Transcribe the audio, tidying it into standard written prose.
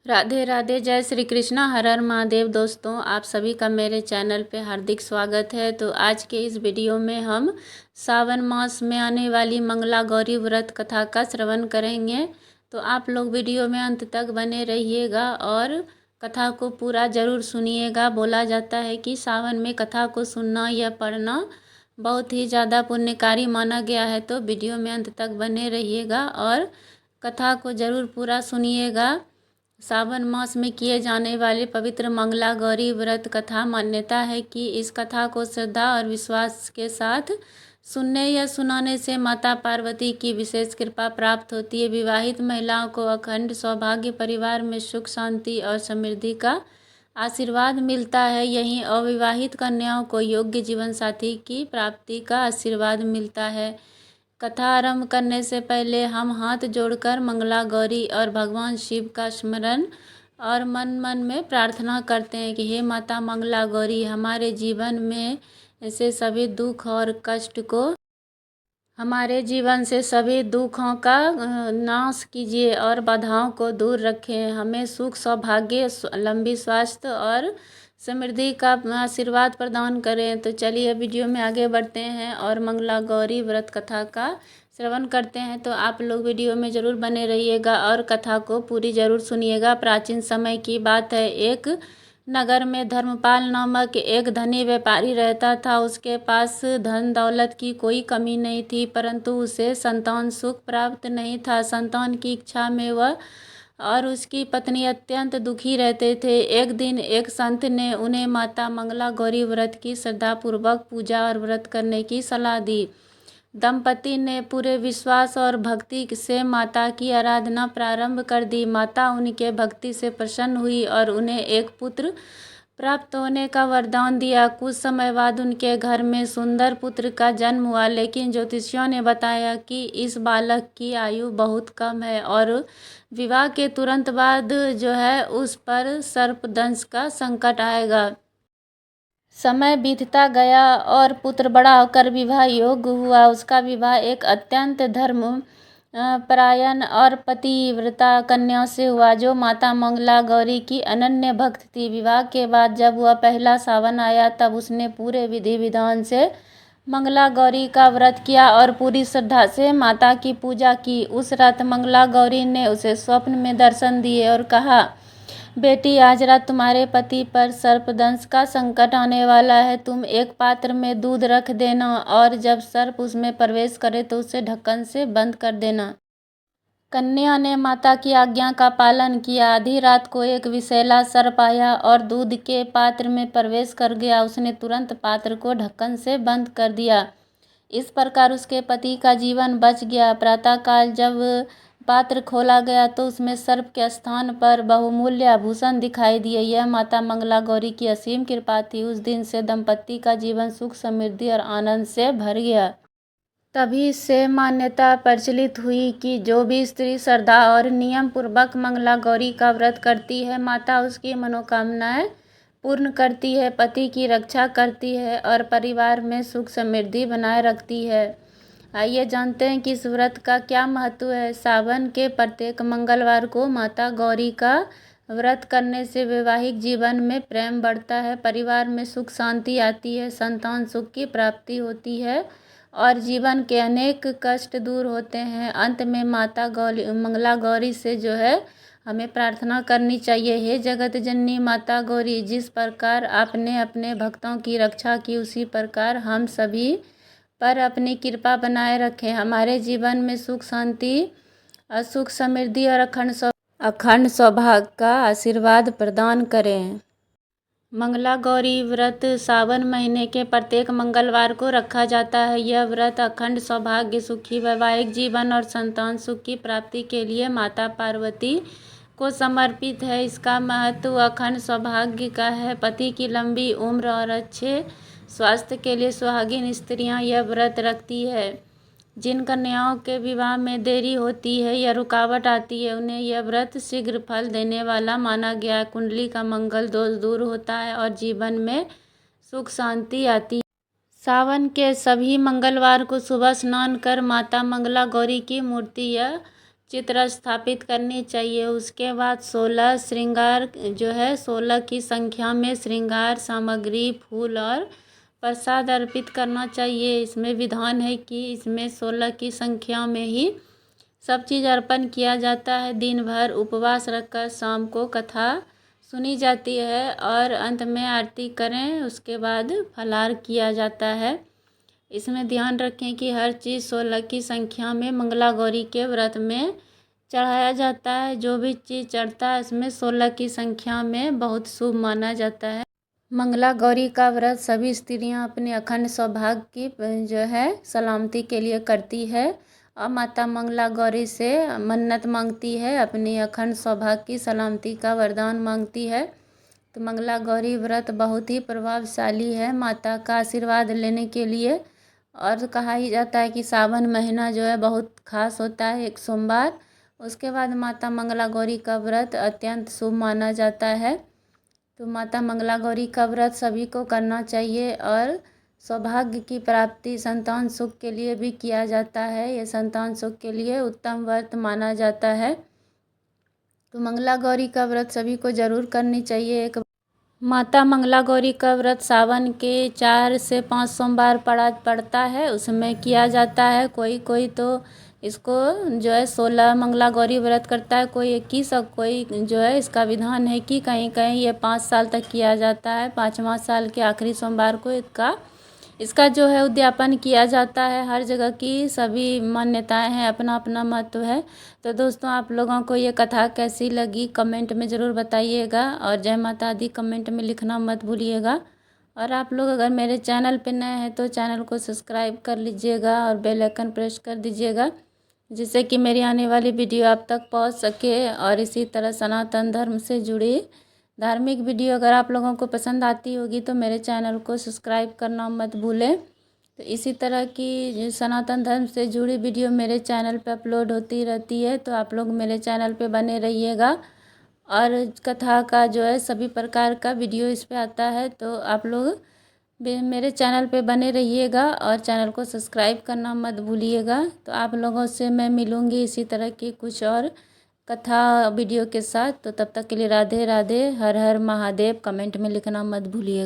राधे राधे, जय श्री कृष्णा, हर हर महादेव। दोस्तों, आप सभी का मेरे चैनल पे हार्दिक स्वागत है। तो आज के इस वीडियो में हम सावन मास में आने वाली मंगला गौरी व्रत कथा का श्रवण करेंगे। तो आप लोग वीडियो में अंत तक बने रहिएगा और कथा को पूरा ज़रूर सुनिएगा। बोला जाता है कि सावन में कथा को सुनना या पढ़ना बहुत ही ज़्यादा पुण्यकारी माना गया है। तो वीडियो में अंत तक बने रहिएगा और कथा को ज़रूर पूरा सुनिएगा। सावन मास में किए जाने वाले पवित्र मंगला गौरी व्रत कथा मान्यता है कि इस कथा को श्रद्धा और विश्वास के साथ सुनने या सुनाने से माता पार्वती की विशेष कृपा प्राप्त होती है। विवाहित महिलाओं को अखंड सौभाग्य, परिवार में सुख शांति और समृद्धि का आशीर्वाद मिलता है। यहीं अविवाहित कन्याओं को योग्य जीवन साथी की प्राप्ति का आशीर्वाद मिलता है। कथा आरंभ करने से पहले हम हाथ जोड़कर मंगला गौरी और भगवान शिव का स्मरण और मन मन में प्रार्थना करते हैं कि हे माता मंगला गौरी, हमारे जीवन में ऐसे सभी दुख और कष्ट को हमारे जीवन से सभी दुखों का नाश कीजिए और बाधाओं को दूर रखें। हमें सुख, सौभाग्य, लंबी स्वास्थ्य और समृद्धि का आशीर्वाद प्रदान करें। तो चलिए वीडियो में आगे बढ़ते हैं और मंगला गौरी व्रत कथा का श्रवण करते हैं। तो आप लोग वीडियो में ज़रूर बने रहिएगा और कथा को पूरी ज़रूर सुनिएगा। प्राचीन समय की बात है। एक नगर में धर्मपाल नामक एक धनी व्यापारी रहता था। उसके पास धन दौलत की कोई कमी नहीं थी, परंतु उसे संतान सुख प्राप्त नहीं था। संतान की इच्छा में वह और उसकी पत्नी अत्यंत दुखी रहते थे। एक दिन एक संत ने उन्हें माता मंगला गौरी व्रत की श्रद्धापूर्वक पूजा और व्रत करने की सलाह दी। दंपति ने पूरे विश्वास और भक्ति से माता की आराधना प्रारंभ कर दी। माता उनके भक्ति से प्रसन्न हुई और उन्हें एक पुत्र प्राप्त होने का वरदान दिया। कुछ समय बाद उनके घर में सुंदर पुत्र का जन्म हुआ, लेकिन ज्योतिषियों ने बताया कि इस बालक की आयु बहुत कम है और विवाह के तुरंत बाद जो है उस पर सर्पदंश का संकट आएगा। समय बीतता गया और पुत्र बड़ा होकर विवाह योग्य हुआ। उसका विवाह एक अत्यंत धर्म परायण और पतिव्रता कन्या से हुआ, जो माता मंगला गौरी की अनन्य भक्त थी। विवाह के बाद जब वह पहला सावन आया, तब उसने पूरे विधि विधान से मंगला गौरी का व्रत किया और पूरी श्रद्धा से माता की पूजा की। उस रात मंगला गौरी ने उसे स्वप्न में दर्शन दिए और कहा, बेटी, आज रात तुम्हारे पति पर सर्पदंश का संकट आने वाला है। तुम एक पात्र में दूध रख देना और जब सर्प उसमें प्रवेश करे तो उसे ढक्कन से बंद कर देना। कन्या ने माता की आज्ञा का पालन किया। आधी रात को एक विषैला सर्प आया और दूध के पात्र में प्रवेश कर गया। उसने तुरंत पात्र को ढक्कन से बंद कर दिया। इस प्रकार उसके पति का जीवन बच गया। प्रातःकाल जब पात्र खोला गया तो उसमें सर्प के स्थान पर बहुमूल्य आभूषण दिखाई दिए। यह माता मंगला गौरी की असीम कृपा थी। उस दिन से दंपति का जीवन सुख, समृद्धि और आनंद से भर गया। तभी से मान्यता प्रचलित हुई कि जो भी स्त्री श्रद्धा और नियम पूर्वक मंगला गौरी का व्रत करती है, माता उसकी मनोकामनाएं पूर्ण करती है, पति की रक्षा करती है और परिवार में सुख समृद्धि बनाए रखती है। आइए जानते हैं कि इस व्रत का क्या महत्व है। सावन के प्रत्येक मंगलवार को माता गौरी का व्रत करने से वैवाहिक जीवन में प्रेम बढ़ता है, परिवार में सुख शांति आती है, संतान सुख की प्राप्ति होती है और जीवन के अनेक कष्ट दूर होते हैं। अंत में माता मंगला गौरी से जो है हमें प्रार्थना करनी चाहिए, हे जगत जननी माता गौरी, जिस प्रकार आपने अपने भक्तों की रक्षा की, उसी प्रकार हम सभी पर अपनी कृपा बनाए रखें। हमारे जीवन में सुख शांति, सुख समृद्धि और अखंड सौभाग्य का आशीर्वाद प्रदान करें। मंगला गौरी व्रत सावन महीने के प्रत्येक मंगलवार को रखा जाता है। यह व्रत अखंड सौभाग्य, सुखी वैवाहिक जीवन और संतान सुख की प्राप्ति के लिए माता पार्वती को समर्पित है। इसका महत्व अखंड सौभाग्य का है। पति की लंबी उम्र और अच्छे स्वास्थ्य के लिए सुहागिन स्त्रियां यह व्रत रखती है। जिन कन्याओं के विवाह में देरी होती है या रुकावट आती है, उन्हें यह व्रत शीघ्र फल देने वाला माना गया है। कुंडली का मंगल दोष दूर होता है और जीवन में सुख शांति आती है। सावन के सभी मंगलवार को सुबह स्नान कर माता मंगला गौरी की मूर्ति या चित्र स्थापित करनी चाहिए। उसके बाद 16 श्रृंगार जो है 16 की संख्या में श्रृंगार सामग्री, फूल और प्रसाद अर्पित करना चाहिए। इसमें विधान है कि इसमें 16 की संख्या में ही सब चीज़ अर्पण किया जाता है। दिन भर उपवास रखकर शाम को कथा सुनी जाती है और अंत में आरती करें, उसके बाद फलाहार किया जाता है। इसमें ध्यान रखें कि हर चीज़ 16 की संख्या में मंगला गौरी के व्रत में चढ़ाया जाता है। जो भी चीज़ चढ़ता है इसमें 16 की संख्या में बहुत शुभ माना जाता है। मंगला गौरी का व्रत सभी स्त्रियां अपने अखंड सौभाग्य की जो है सलामती के लिए करती है और माता मंगला गौरी से मन्नत मांगती है, अपनी अखंड सौभाग्य की सलामती का वरदान मांगती है। तो मंगला गौरी व्रत बहुत ही प्रभावशाली है माता का आशीर्वाद लेने के लिए। और कहा ही जाता है कि सावन महीना जो है बहुत खास होता है, एक सोमवार। उसके बाद माता मंगला गौरी का व्रत अत्यंत शुभ माना जाता है। तो माता मंगला गौरी का व्रत सभी को करना चाहिए और सौभाग्य की प्राप्ति, संतान सुख के लिए भी किया जाता है। ये संतान सुख के लिए उत्तम व्रत माना जाता है। तो मंगला गौरी का व्रत सभी को जरूर करनी चाहिए। एक माता मंगला गौरी का व्रत सावन के 4 से 5 सोमवार पड़ता है, उसमें किया जाता है। कोई तो इसको जो है 16 मंगला गौरी व्रत करता है, कोई 21 और कोई जो है इसका विधान है कि कहीं कहीं ये 5 साल तक किया जाता है। 5वां साल के आखिरी सोमवार को इसका जो है उद्यापन किया जाता है। हर जगह की सभी मान्यताएं हैं, अपना अपना महत्व है। तो दोस्तों, आप लोगों को ये कथा कैसी लगी कमेंट में ज़रूर बताइएगा और जय माता दी कमेंट में लिखना मत भूलिएगा। और आप लोग अगर मेरे चैनल पे नए हैं तो चैनल को सब्सक्राइब कर लीजिएगा और बेल आइकन प्रेस कर दीजिएगा, जिससे कि मेरी आने वाली वीडियो आप तक पहुंच सके। और इसी तरह सनातन धर्म से जुड़ी धार्मिक वीडियो अगर आप लोगों को पसंद आती होगी तो मेरे चैनल को सब्सक्राइब करना मत भूलें। तो इसी तरह की सनातन धर्म से जुड़ी वीडियो मेरे चैनल पे अपलोड होती रहती है, तो आप लोग मेरे चैनल पे बने रहिएगा। और कथा का जो है सभी प्रकार का वीडियो इस पे आता है, तो आप लोग मेरे चैनल पे बने रहिएगा और चैनल को सब्सक्राइब करना मत भूलिएगा। तो आप लोगों से मैं मिलूँगी इसी तरह की कुछ और कथा वीडियो के साथ। तो तब तक के लिए राधे राधे, हर हर महादेव। कमेंट में लिखना मत भूलिएगा।